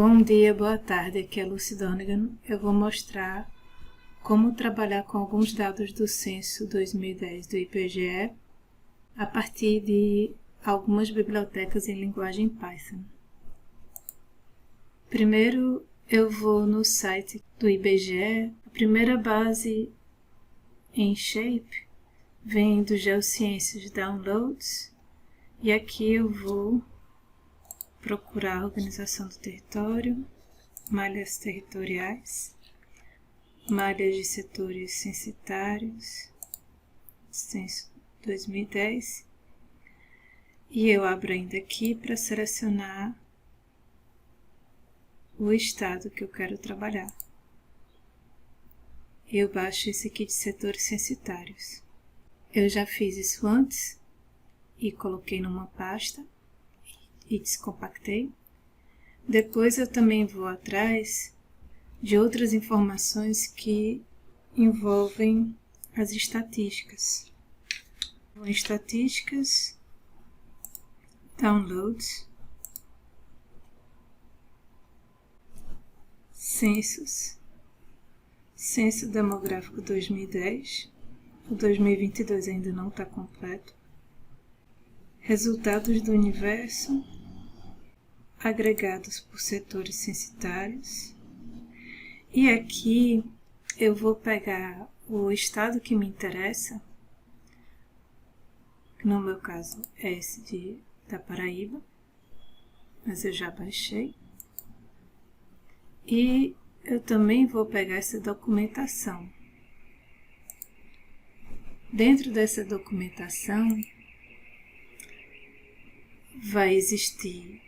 Bom dia, boa tarde, aqui é Lucy Donegan. Eu vou mostrar como trabalhar com alguns dados do censo 2010 do IBGE a partir de algumas bibliotecas em linguagem Python. Primeiro eu vou no site do IBGE. A primeira base em Shape vem do Geociências Downloads e aqui eu vou procurar a organização do território, malhas territoriais, malhas de setores censitários, censo 2010, e eu abro ainda aqui para selecionar o estado que eu quero trabalhar. Eu baixo esse aqui de setores censitários. Eu já fiz isso antes e coloquei numa pasta e descompactei. Depois eu também vou atrás de outras informações que envolvem as estatísticas. Vou em estatísticas, downloads, censos, censo demográfico 2010, o 2022 ainda não está completo, resultados do universo, agregados por setores censitários, e aqui eu vou pegar o estado que me interessa, que no meu caso é esse da Paraíba, mas eu já baixei, e eu também vou pegar essa documentação. Dentro dessa documentação vai existir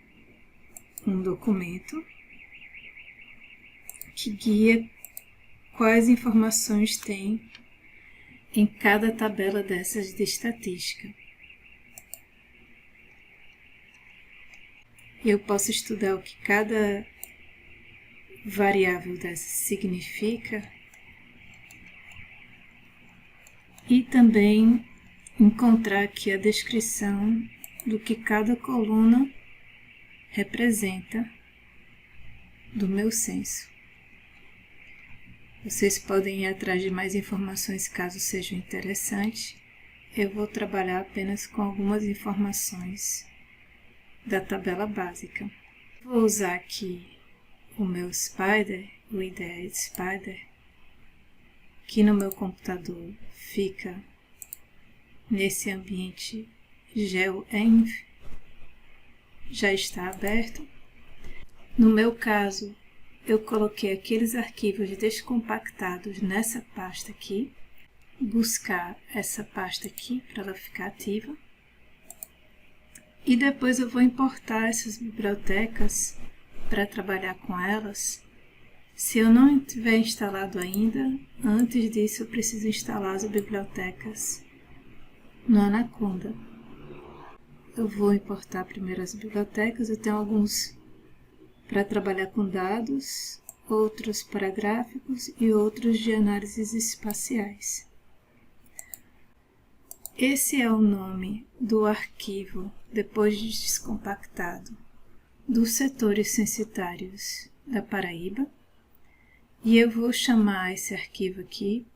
um documento que guia quais informações tem em cada tabela dessas de estatística. Eu posso estudar o que cada variável dessa significa e também encontrar aqui a descrição do que cada coluna representa do meu censo. Vocês podem ir atrás de mais informações caso sejam interessantes. Eu vou trabalhar apenas com algumas informações da tabela básica. Vou usar aqui o meu Spider, o IDE Spider, que no meu computador fica nesse ambiente GeoEnv, já está aberto. No meu caso, eu coloquei aqueles arquivos descompactados nessa pasta aqui, buscar essa pasta aqui para ela ficar ativa, e depois eu vou importar essas bibliotecas para trabalhar com elas. Se eu não tiver instalado ainda, antes disso eu preciso instalar as bibliotecas no Anaconda. Eu vou importar primeiro as bibliotecas. Eu tenho alguns para trabalhar com dados, outros para gráficos e outros de análises espaciais. Esse é o nome do arquivo, depois de descompactado, dos setores censitários da Paraíba. E eu vou chamar esse arquivo aqui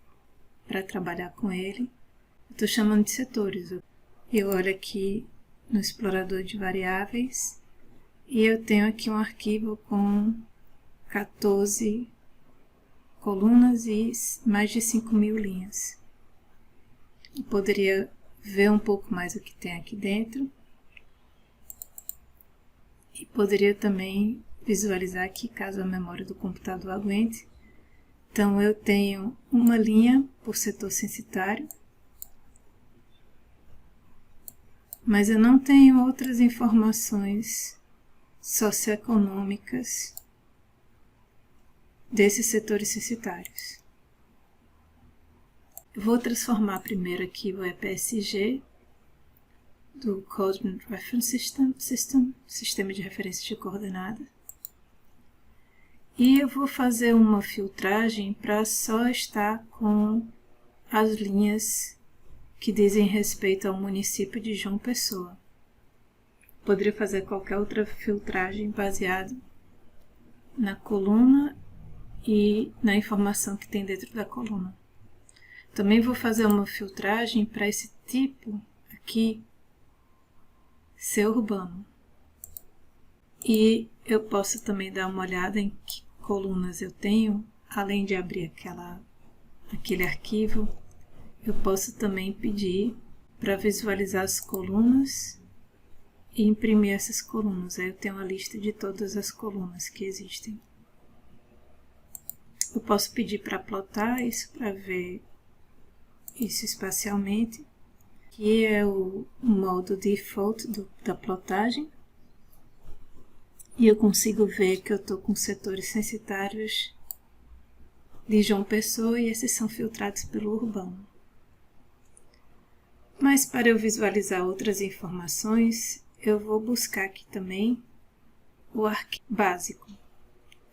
para trabalhar com ele. Estou chamando de setores. Eu olho aqui no explorador de variáveis e eu tenho aqui um arquivo com 14 colunas e mais de 5.000 linhas. Eu poderia ver um pouco mais o que tem aqui dentro e poderia também visualizar aqui caso a memória do computador aguente. Então eu tenho uma linha por setor censitário, mas eu não tenho outras informações socioeconômicas desses setores censitários. Eu vou transformar primeiro aqui o EPSG do Coordinate Reference System, Sistema de Referência de Coordenada, e eu vou fazer uma filtragem para só estar com as linhas que dizem respeito ao município de João Pessoa. Poderia fazer qualquer outra filtragem baseada na coluna e na informação que tem dentro da coluna. Também vou fazer uma filtragem para esse tipo aqui ser urbano. E eu posso também dar uma olhada em que colunas eu tenho, além de abrir aquele arquivo, eu posso também pedir para visualizar as colunas e imprimir essas colunas. Aí eu tenho uma lista de todas as colunas que existem. Eu posso pedir para plotar isso, para ver isso espacialmente, que é o modo default da plotagem. E eu consigo ver que eu estou com setores censitários de João Pessoa e esses são filtrados pelo urbano. Mas para eu visualizar outras informações, eu vou buscar aqui também o arquivo básico.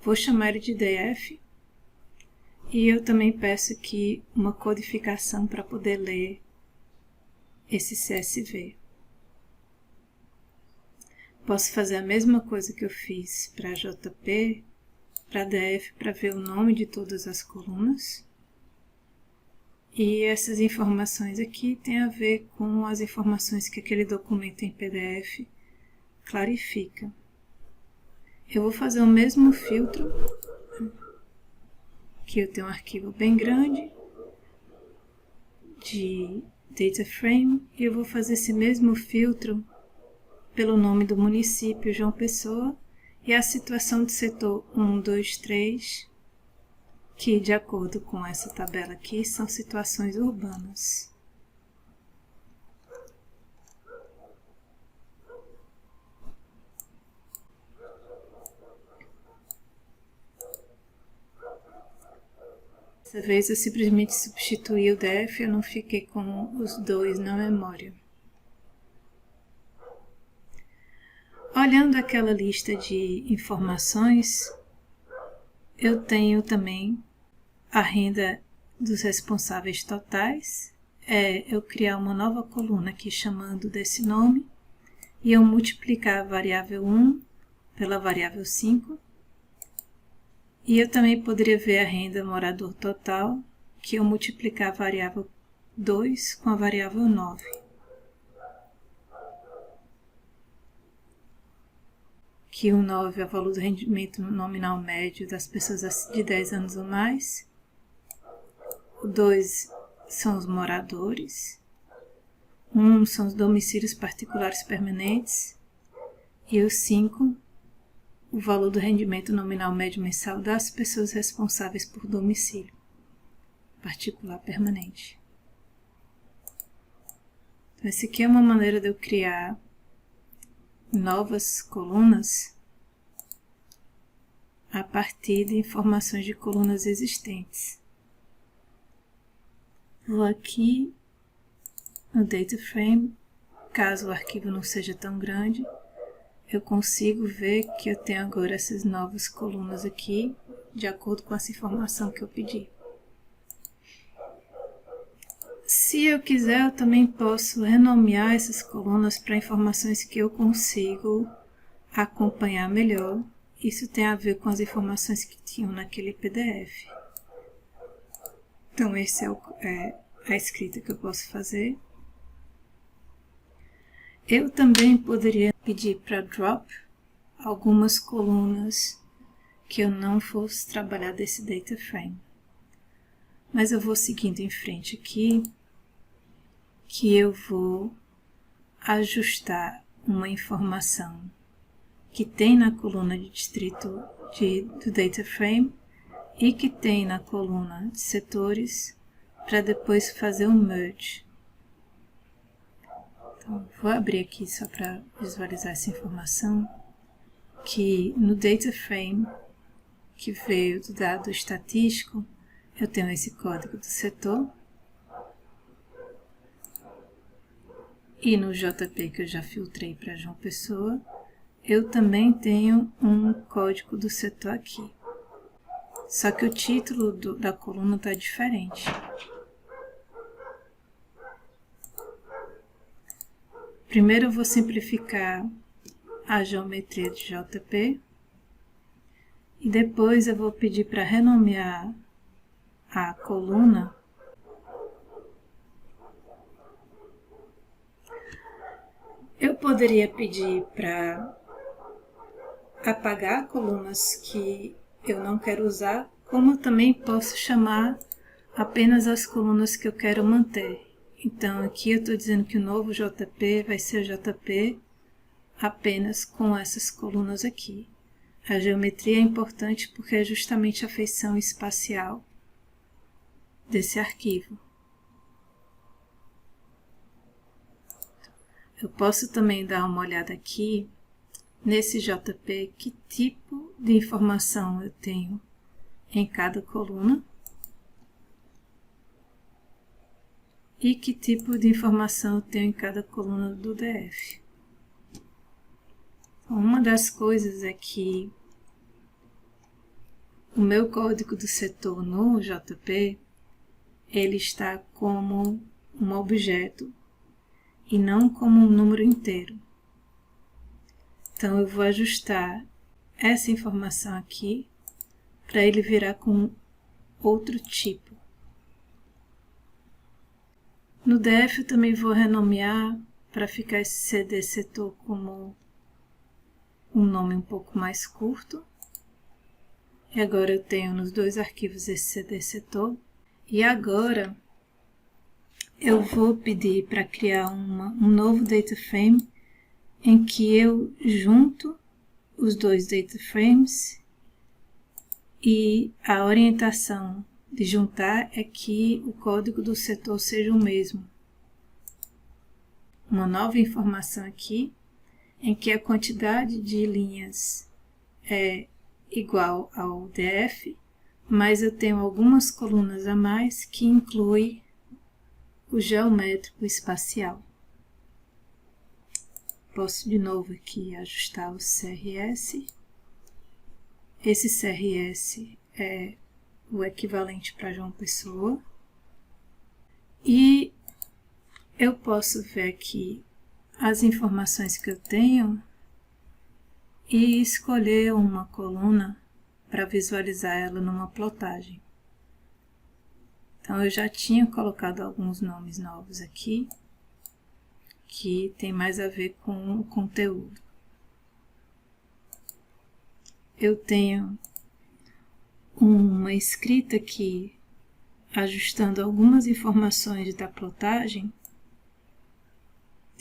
Vou chamar ele de DF e eu também peço aqui uma codificação para poder ler esse CSV. Posso fazer a mesma coisa que eu fiz para JP, para DF, para ver o nome de todas as colunas. E essas informações aqui têm a ver com as informações que aquele documento em PDF clarifica. Eu vou fazer o mesmo filtro, que eu tenho um arquivo bem grande de data frame, e eu vou fazer esse mesmo filtro pelo nome do município João Pessoa e a situação do setor 1, 2, 3, que de acordo com essa tabela aqui são situações urbanas. Dessa vez eu simplesmente substituí o DF, eu não fiquei com os dois na memória. Olhando aquela lista de informações, eu tenho também a renda dos responsáveis totais. Eu criar uma nova coluna aqui chamando desse nome e eu multiplicar a variável 1 pela variável 5. E eu também poderia ver a renda morador total, que eu multiplicar a variável 2 com a variável 9. Que o 9 é o valor do rendimento nominal médio das pessoas de 10 anos ou mais. O 2 são os moradores. 1 são os domicílios particulares permanentes. E o 5, o valor do rendimento nominal médio mensal das pessoas responsáveis por domicílio particular permanente. Então, essa aqui é uma maneira de eu criar novas colunas a partir de informações de colunas existentes. Vou aqui no Data Frame, caso o arquivo não seja tão grande, eu consigo ver que eu tenho agora essas novas colunas aqui, de acordo com essa informação que eu pedi. Se eu quiser, eu também posso renomear essas colunas para informações que eu consigo acompanhar melhor. Isso tem a ver com as informações que tinham naquele PDF. Então, essa é a escrita que eu posso fazer. Eu também poderia pedir para drop algumas colunas que eu não fosse trabalhar desse data frame. Mas eu vou seguindo em frente aqui, que eu vou ajustar uma informação que tem na coluna de distrito do data frame e que tem na coluna de setores, para depois fazer um merge. Então, vou abrir aqui só para visualizar essa informação, que no data frame, que veio do dado estatístico, eu tenho esse código do setor, e no JP que eu já filtrei para João Pessoa, eu também tenho um código do setor aqui. Só que o título da coluna está diferente. Primeiro eu vou simplificar a geometria de JP E depois eu vou pedir para renomear a coluna eu poderia pedir para apagar colunas que eu não quero usar, como eu também posso chamar apenas as colunas que eu quero manter. Então aqui eu estou dizendo que o novo JP vai ser o JP apenas com essas colunas aqui. A geometria é importante porque é justamente a feição espacial desse arquivo. Eu posso também dar uma olhada aqui nesse JP que tipo de informação eu tenho em cada coluna e que tipo de informação eu tenho em cada coluna do DF. Uma das coisas é que o meu código do setor no JP ele está como um objeto e não como um número inteiro. Então eu vou ajustar essa informação aqui para ele virar com outro tipo. No DF eu também vou renomear para ficar esse CD setor como um nome um pouco mais curto. E agora eu tenho nos dois arquivos esse CD setor. E agora eu vou pedir para criar um novo data frame em que eu junto os dois data frames e a orientação de juntar é que o código do setor seja o mesmo. Uma nova informação aqui em que a quantidade de linhas é igual ao DF, mas eu tenho algumas colunas a mais que inclui o geométrico espacial. Posso de novo aqui ajustar o CRS. Esse CRS é o equivalente para João Pessoa. E eu posso ver aqui as informações que eu tenho e escolher uma coluna para visualizar ela numa plotagem. Então eu já tinha colocado alguns nomes novos aqui, que tem mais a ver com o conteúdo. Eu tenho uma escrita aqui ajustando algumas informações da plotagem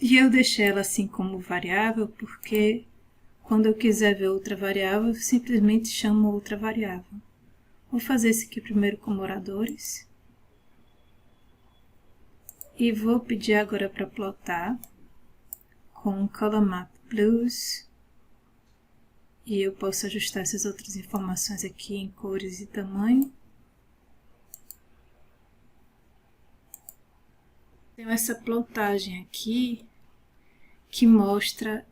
e eu deixei ela assim como variável porque quando eu quiser ver outra variável, eu simplesmente chamo outra variável. Vou fazer esse aqui primeiro com moradores. E vou pedir agora para plotar com Color Map Blues. E eu posso ajustar essas outras informações aqui em cores e tamanho. Tenho essa plotagem aqui que mostra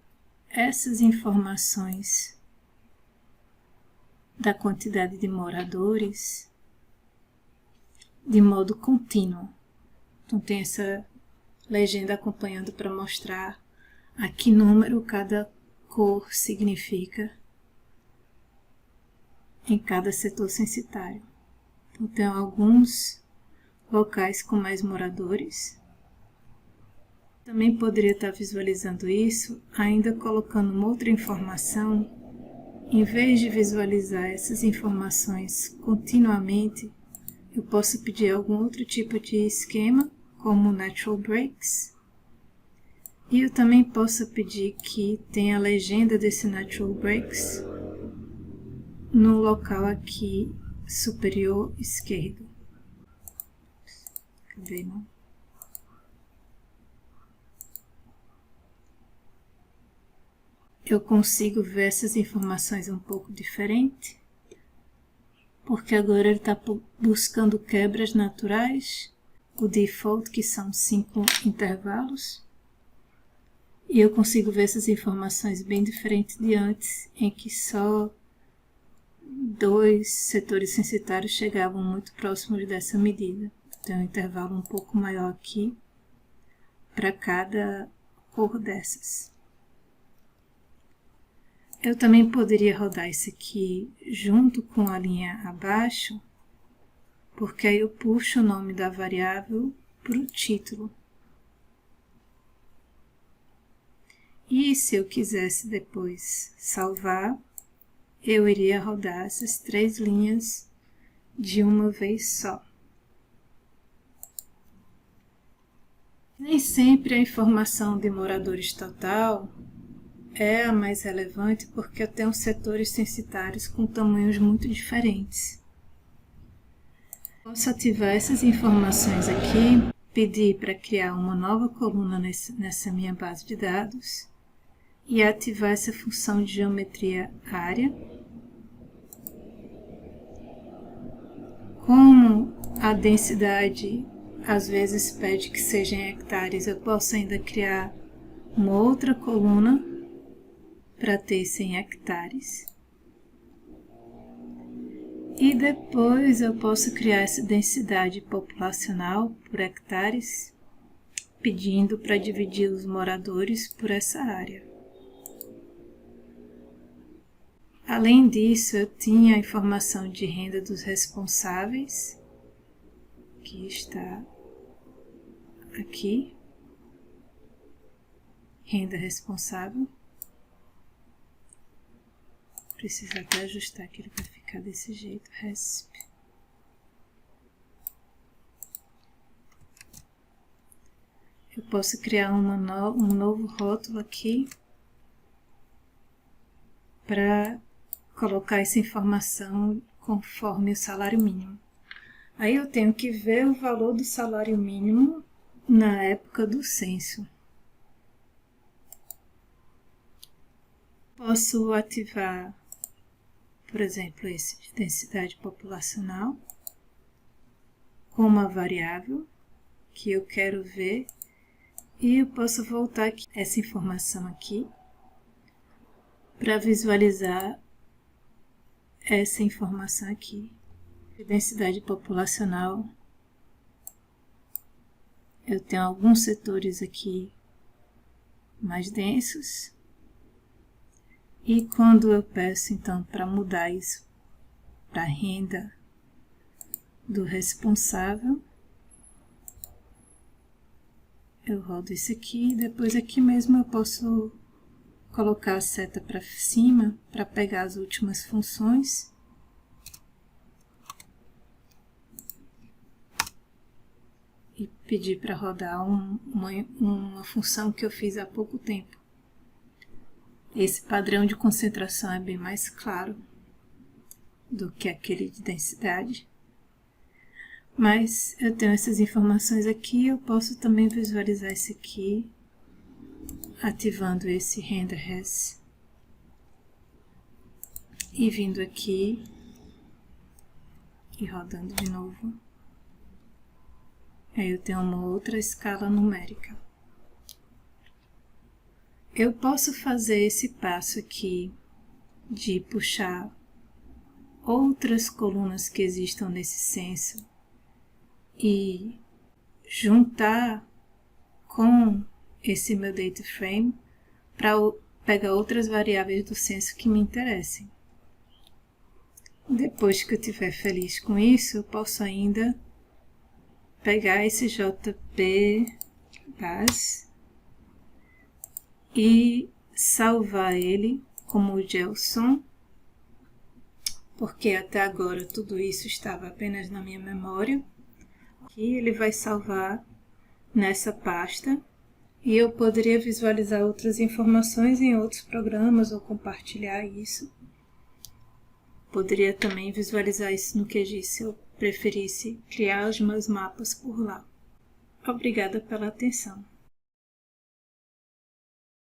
essas informações da quantidade de moradores de modo contínuo. Então tem essa legenda acompanhando para mostrar a que número cada cor significa em cada setor censitário. Então tem alguns locais com mais moradores. Também poderia estar visualizando isso ainda colocando uma outra informação. Em vez de visualizar essas informações continuamente, eu posso pedir algum outro tipo de esquema, como Natural Breaks. E eu também posso pedir que tenha a legenda desse Natural Breaks no local aqui superior esquerdo. Cadê, não? Eu consigo ver essas informações um pouco diferente, porque agora ele está buscando quebras naturais, o default, que são 5 intervalos, e eu consigo ver essas informações bem diferentes de antes, em que só 2 setores censitários chegavam muito próximos dessa medida. Tem um intervalo um pouco maior aqui para cada cor dessas. Eu também poderia rodar isso aqui junto com a linha abaixo, porque aí eu puxo o nome da variável para o título. E se eu quisesse depois salvar, eu iria rodar essas 3 linhas de uma vez só. Nem sempre a informação de moradores total é a mais relevante porque eu tenho setores censitários com tamanhos muito diferentes. Posso ativar essas informações aqui, pedir para criar uma nova coluna nessa minha base de dados e ativar essa função de geometria área. Como a densidade às vezes pede que seja em hectares, eu posso ainda criar uma outra coluna para ter isso em hectares. E depois eu posso criar essa densidade populacional por hectares, pedindo para dividir os moradores por essa área. Além disso, eu tinha a informação de renda dos responsáveis, que está aqui, renda responsável. Preciso até ajustar aqui para ficar desse jeito, resp. Eu posso criar um novo rótulo aqui para colocar essa informação conforme o salário mínimo. Aí eu tenho que ver o valor do salário mínimo na época do censo. Posso ativar, por exemplo, esse de densidade populacional com uma variável que eu quero ver e eu posso voltar aqui, essa informação aqui para visualizar essa informação aqui. De densidade populacional, eu tenho alguns setores aqui mais densos. E quando eu peço, então, para mudar isso para a renda do responsável, eu rodo isso aqui, depois aqui mesmo eu posso colocar a seta para cima para pegar as últimas funções. E pedir para rodar uma função que eu fiz há pouco tempo. Esse padrão de concentração é bem mais claro do que aquele de densidade. Mas eu tenho essas informações aqui, eu posso também visualizar isso aqui, ativando esse render res. E vindo aqui e rodando de novo. Aí eu tenho uma outra escala numérica. Eu posso fazer esse passo aqui de puxar outras colunas que existam nesse censo e juntar com esse meu data frame para pegar outras variáveis do censo que me interessem. Depois que eu estiver feliz com isso, eu posso ainda pegar esse JPBase e salvar ele como JSON, porque até agora tudo isso estava apenas na minha memória. Aqui ele vai salvar nessa pasta e eu poderia visualizar outras informações em outros programas ou compartilhar isso. Poderia também visualizar isso no QGIS se eu preferisse criar os meus mapas por lá. Obrigada pela atenção.